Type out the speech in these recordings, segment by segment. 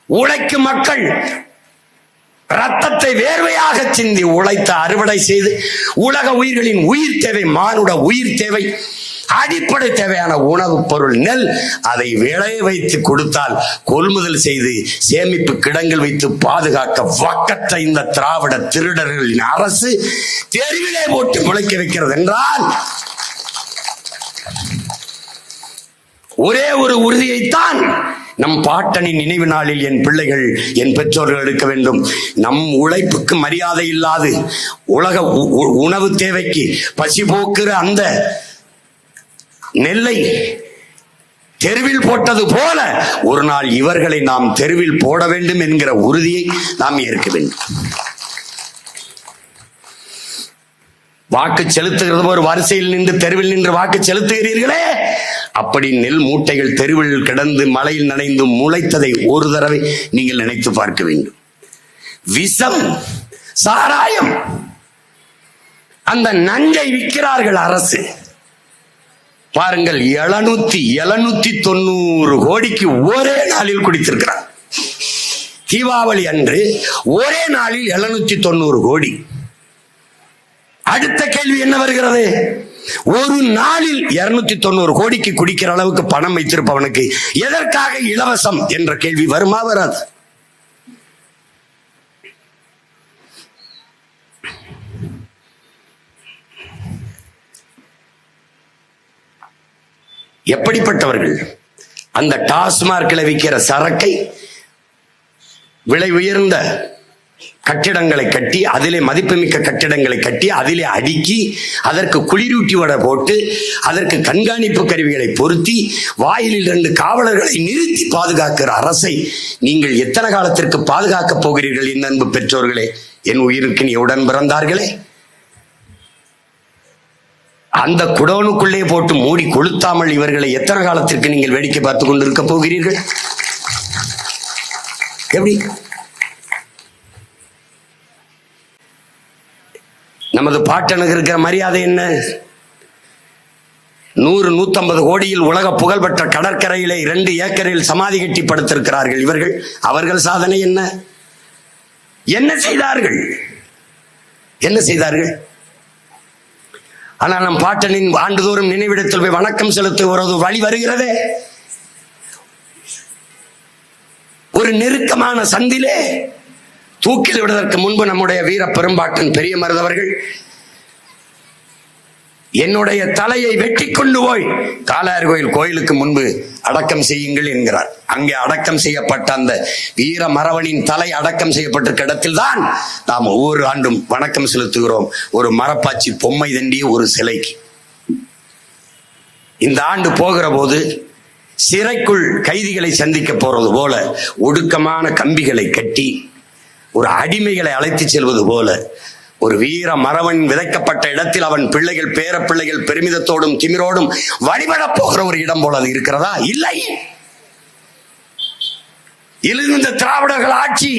உழைக்கும் மக்கள் ரத்தத்தை வேர்வையாக சிந்தி உழைத்து அறுவடை செய்து உலக உயிர்களின் உயிர் தேவை, மானுட உயிர் தேவை, அடிப்படை தேவையான உணவுப் பொருள் நெல், அதை விளைய வைத்து கொடுத்தால் கொள்முதல் செய்து சேமிப்பு கிடங்கில் வைத்து பாதுகாக்க வக்கற்ற இந்த திராவிட திருடர்களின் அரசு தெருவிலே போட்டு முளைக்க வைக்கிறது என்றால் ஒரே ஒரு உறுதியைத்தான் நம் பாட்டனின் நினைவு நாளில் என் பிள்ளைகள், என் பெற்றோர்கள் எடுக்க வேண்டும். நம் உழைப்புக்கு மரியாதை இல்லாது உலக உணவு தேவைக்கு பசி போக்குற அந்த நெல்லை தெருவில் போட்டது போல ஒரு நாள் இவர்களை நாம் தெருவில் போட வேண்டும் என்கிற உறுதியை நாம் ஏற்க வேண்டும். வாக்கு செலுத்துகிறது ஒரு வரிசையில் நின்று தெருவில் நின்று வாக்கு செலுத்துகிறீர்களே, அப்படி நெல் மூட்டைகள் தெருவில் கிடந்து மழையில் நனைந்து முளைத்ததை ஒரு தடவை நீங்கள் நினைத்து பார்க்க வேண்டும். விஷம், சாராயம், அந்த நஞ்சை விற்கிறார்கள் அரசு. பாருங்கள், 790 கோடிக்கு ஒரே நாளில் குடித்திருக்கிறார். தீபாவளி அன்று ஒரே நாளில் 790 கோடி. அடுத்த கேள்வி என்ன வருகிறது? ஒரு நாளில் 290 கோடிக்கு குடிக்கிற அளவுக்கு பணம் வைத்திருப்பவனுக்கு எதற்காக இலவசம் என்ற கேள்வி வருமா? வராது. எப்படிப்பட்டவர்கள்? அந்த டாஸ்மார்க்கில் விற்கிற சரக்கை விலை உயர்ந்த கட்டிடங்களை கட்டி, அதிலே மதிப்புமிக்க கட்டிடங்களை கட்டி, அதிலே அடுக்கி, அதற்கு குளிரூட்டி வடை போட்டு, அதற்கு கண்காணிப்பு கருவிகளை பொருத்தி, வாயிலில் 2 காவலர்களை நிறுத்தி பாதுகாக்கிற அரசை நீங்கள் எத்தனை காலத்திற்கு பாதுகாக்கப் போகிறீர்கள்? என் அன்பு பெற்றோர்களே, என் உயிருக்கு நீ உடன் பிறந்தார்களே, அந்த குடோனுக்குள்ளே போட்டு மூடி கொளுத்தாமல் இவர்களை எத்தனை காலத்திற்கு நீங்கள் வேடிக்கை பார்த்துக் கொண்டிருக்க போகிறீர்கள்? எப்படி? நமது பாட்டனுக்கு இருக்கிற மரியாதை என்ன? 100-150 கோடியில் உலக புகழ்பெற்ற கடற்கரையிலே 2 ஏக்கரில் சமாதி கட்டி படுத்திருக்கிறார்கள் இவர்கள். அவர்கள் சாதனை என்ன? என்ன செய்தார்கள்? என்ன செய்தார்கள்? ஆனால் நம் பாட்டனின் ஆண்டுதோறும் நினைவிடத்தில் போய் வணக்கம் செலுத்துவது வழி வருகிறதே. ஒரு நெருக்கமான சந்திலே தூக்கில் விடுவதற்கு முன்பு நம்முடைய வீர பெரும்பாட்டன் பெரிய மருதவர்கள் என்னுடைய தலையை வெட்டி கொண்டு போய் காளையார் கோயிலுக்கு முன்பு அடக்கம் செய்யுங்கள் என்கிறார். அங்கே அடக்கம் செய்யப்பட்ட அந்த வீர மறவனின் தலை அடக்கம் செய்யப்பட்டிருக்க இடத்தில் தான் நாம் ஒவ்வொரு ஆண்டும் வணக்கம் செலுத்துகிறோம். ஒரு மரப்பாச்சி பொம்மை தண்டிய ஒரு சிலைக்கு. இந்த ஆண்டு போகிற போது சிறைக்குள் கைதிகளை சந்திக்க போறது போல ஒடுக்கமான கம்பிகளை கட்டி ஒரு அடிமைகளை அழைத்து செல்வது போல ஒரு வீர மறவன் விதைக்கப்பட்ட இடத்தில் அவன் பிள்ளைகள், பேர பிள்ளைகள் பெருமிதத்தோடும் திமிரோடும் வழிபடப் போகிற ஒரு இடம் போல அது இருக்கிறதா? இல்லை. இந்த திராவிடர்கள் ஆட்சி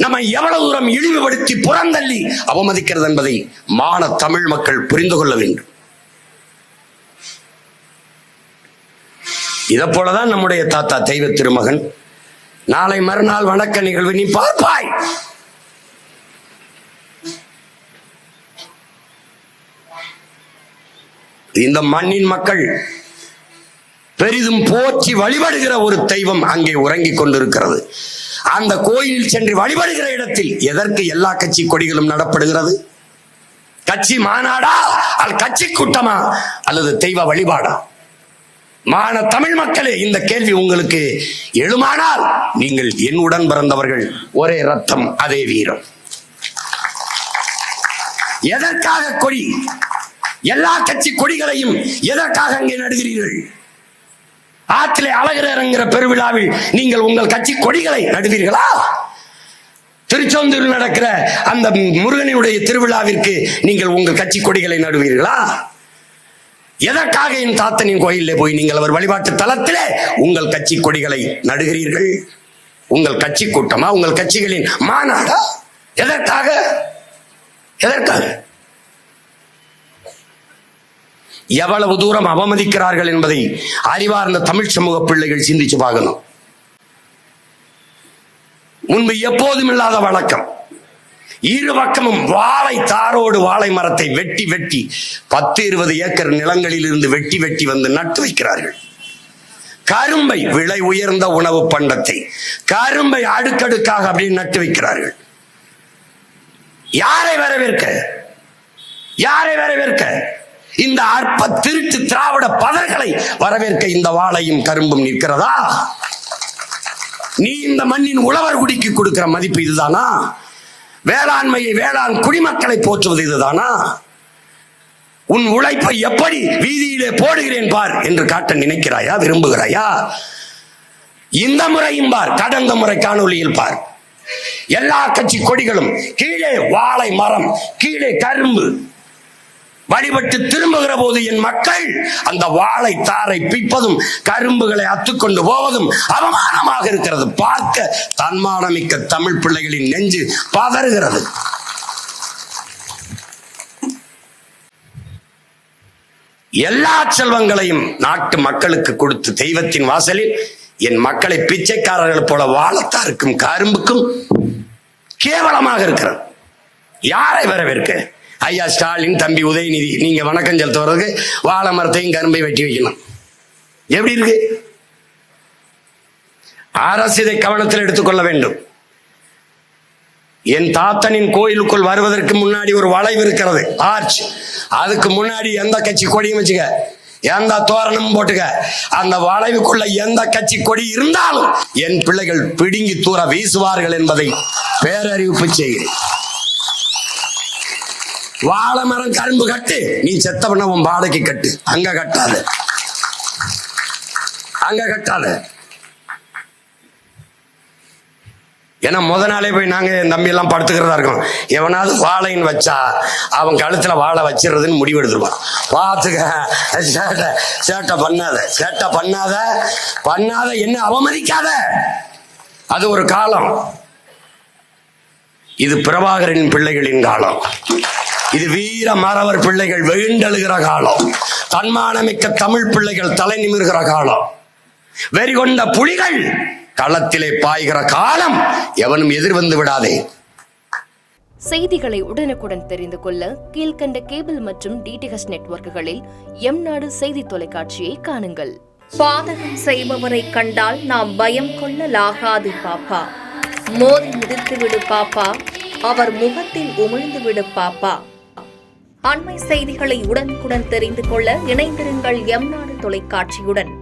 நம்மை எவ்வளவு தூரம் இழிவுபடுத்தி புறந்தள்ளி அவமதிக்கிறது என்பதை மான தமிழ் மக்கள் புரிந்து கொள்ள வேண்டும். இதை போலதான் நம்முடைய தாத்தா தெய்வ திருமகன் நாளை மறுநாள் வணக்க நிகழ்வு நீ பார்ப்பாய். இந்த மண்ணின் மக்கள் பெரிதும் போற்றி வழிபடுகிற ஒரு தெய்வம் அங்கே உறங்கிக் கொண்டிருக்கிறது. அந்த கோயிலில் சென்று வழிபடுகிற இடத்தில் எதற்கு எல்லா கட்சி கொடிகளும் நடப்படுகிறது? கட்சி மாநாடா, அல்லது கட்சி கூட்டமா, அல்லது தெய்வ வழிபாடா? மான தமிழ் மக்களே, இந்த கேள்வி உங்களுக்கு எழுமானால் நீங்கள் என் உடன் பிறந்தவர்கள், ஒரே ரத்தம் அதே வீரம். எதற்காக கொடி? எல்லா கட்சி கொடிகளையும் எதற்காக அங்கே நடுகிறீர்கள்? ஆற்றிலே அழகரங்கிற பெருவிழாவில் நீங்கள் உங்கள் கட்சி கொடிகளை நடுவீர்களா? திருச்செந்தூரில் நடக்கிற அந்த முருகனுடைய திருவிழாவிற்கு நீங்கள் உங்கள் கட்சி கொடிகளை நடுவீர்களா? எதற்காக என் தாத்தனின் கோயிலே போய் நீங்கள் அவர் வழிபாட்டு தலத்திலே உங்கள் கட்சி கொடிகளை நடுகிறீர்கள்? உங்கள் கட்சி கூட்டமா, உங்கள் கட்சிகளின் மாநாடா? எதற்காக? எதற்காக? எவ்வளவு தூரம் அவமதிக்கிறார்கள் என்பதை அறிவார்ந்த தமிழ் சமூக பிள்ளைகள் சிந்திச்சு பார்க்கணும். முன்பு எப்போதும் இல்லாத வழக்கம். இரு பக்கமும் வாழை தாரோடு வாழை மரத்தை வெட்டி வெட்டி 10-20 ஏக்கர் நிலங்களில் இருந்து வெட்டி வெட்டி வந்து நட்டு வைக்கிறார்கள். கரும்பை, விலை உயர்ந்த உணவு பண்டத்தை, கரும்பை அடுக்கடுக்காக அப்படின்னு நட்டு வைக்கிறார்கள். யாரை வரவேற்க? யாரை வரவேற்க? இந்த அற்ப திருட்டு திராவிட பதர்களை வரவேற்க இந்த வாழையும் கரும்பும் நிற்கிறதா? நீ இந்த மண்ணின் உழவர் குடிக்கு கொடுக்கிற மதிப்பு இதுதானா? வேளாண்மையை, வேளாண் குடிமக்களை போற்றுவது இதுதானா? உன் உழைப்பை எப்படி வீதியிலே போடுகிறேன் பார் என்று காட்ட நினைக்கிறாயா, விரும்புகிறாயா? இந்த முறையும் பார், கடந்த முறை காணொலியில் பார், எல்லா கட்சி கொடிகளும் கீழே வாழை மரம், கீழே கரும்பு. வழிபட்டு திரும்புகிற போது என் மக்கள் அந்த வாழை தாரை பிப்பதும் கரும்புகளை அத்துக்கொண்டு போவதும் அவமானமாக இருக்கிறது. பார்க்க தன்மானமிக்க தமிழ் பிள்ளைகளின் நெஞ்சு பதறுகிறது. எல்லா செல்வங்களையும் நாட்டு மக்களுக்கு கொடுத்து தெய்வத்தின் வாசலில் என் மக்களை பிச்சைக்காரர்கள் போல வாழத்தாருக்கும் கரும்புக்கும் கேவலமாக இருக்கிறது. யாரை வரவேற்க? ஐயா ஸ்டாலின், தம்பி உதயநிதி, நீங்க வணக்கம் செலுத்துவதற்கு வாழை மரத்தையும் கரும்பை வெட்டி வைக்கணும். எப்படி இருக்கு? அரசு இதை கவனத்தில் எடுத்துக்கொள்ள வேண்டும். என் தாத்தனின் கோயிலுக்குள் வருவதற்கு முன்னாடி ஒரு வளைவு இருக்கிறது, ஆர்ச். அதுக்கு முன்னாடி எந்த கட்சி கொடியும் வச்சுக்க, எந்த தோரணமும் போட்டுக்க. அந்த வளைவுக்குள்ள எந்த கட்சி கொடி இருந்தாலும் என் பிள்ளைகள் பிடுங்கி தூர வீசுவார்கள் என்பதை பேரறிவிப்பு செய்கிறேன். வாழை மரம் கரும்பு கட்டு, நீ செத்த பண்ண உன் வாடகை கட்டு, அங்க கட்டாத, அங்க கட்டாத. ஏன்னா முத நாளே போய் நாங்க என் தம்பி எல்லாம் படுத்துக்கிறதா இருக்கோம். எவனாவது வாழைன்னு வச்சா அவன் கழுத்துல வாழை வச்சிருதுன்னு முடிவு எடுத்துருவான். பார்த்துக்க, சேட்டை பண்ணாத, சேட்டை பண்ணாத, பண்ணாத, என்ன அவமதிக்காத. அது ஒரு காலம். இது பிரபாகரின் பிள்ளைகளின் காலம். இது வீர மறவர் பிள்ளைகள் வெகுண்டெழுகிற காலம். தன்மானமிக்க தமிழ் பிள்ளைகள் தலை நிமிர்கிற காலம். வெறிகொண்ட புலிகள் களத்திலே பாய்கிற காலம். எவனும் எதிர்வந்து விடாதே. செய்திகளை உடனுக்குடன் தெரிந்து கொள்ள கீழ்கண்ட கேபிள் மற்றும் டிடிஹெச் நெட்வொர்க்குகளில் எம்நாடு செய்தி தொலைக்காட்சியை காணுங்கள். பாதகம் செய்பவரை கண்டால் நாம் பயம் கொள்ளலாகாது பாப்பா. மோதி மிதித்து விடு பாப்பா, அவர் முகத்தில் உமிழ்ந்து விடு பாப்பா. அண்மை செய்திகளை உடனுக்குடன் தெரிந்து கொள்ள இணைந்திருங்கள் எம்நாடு தொலைக்காட்சியுடன்.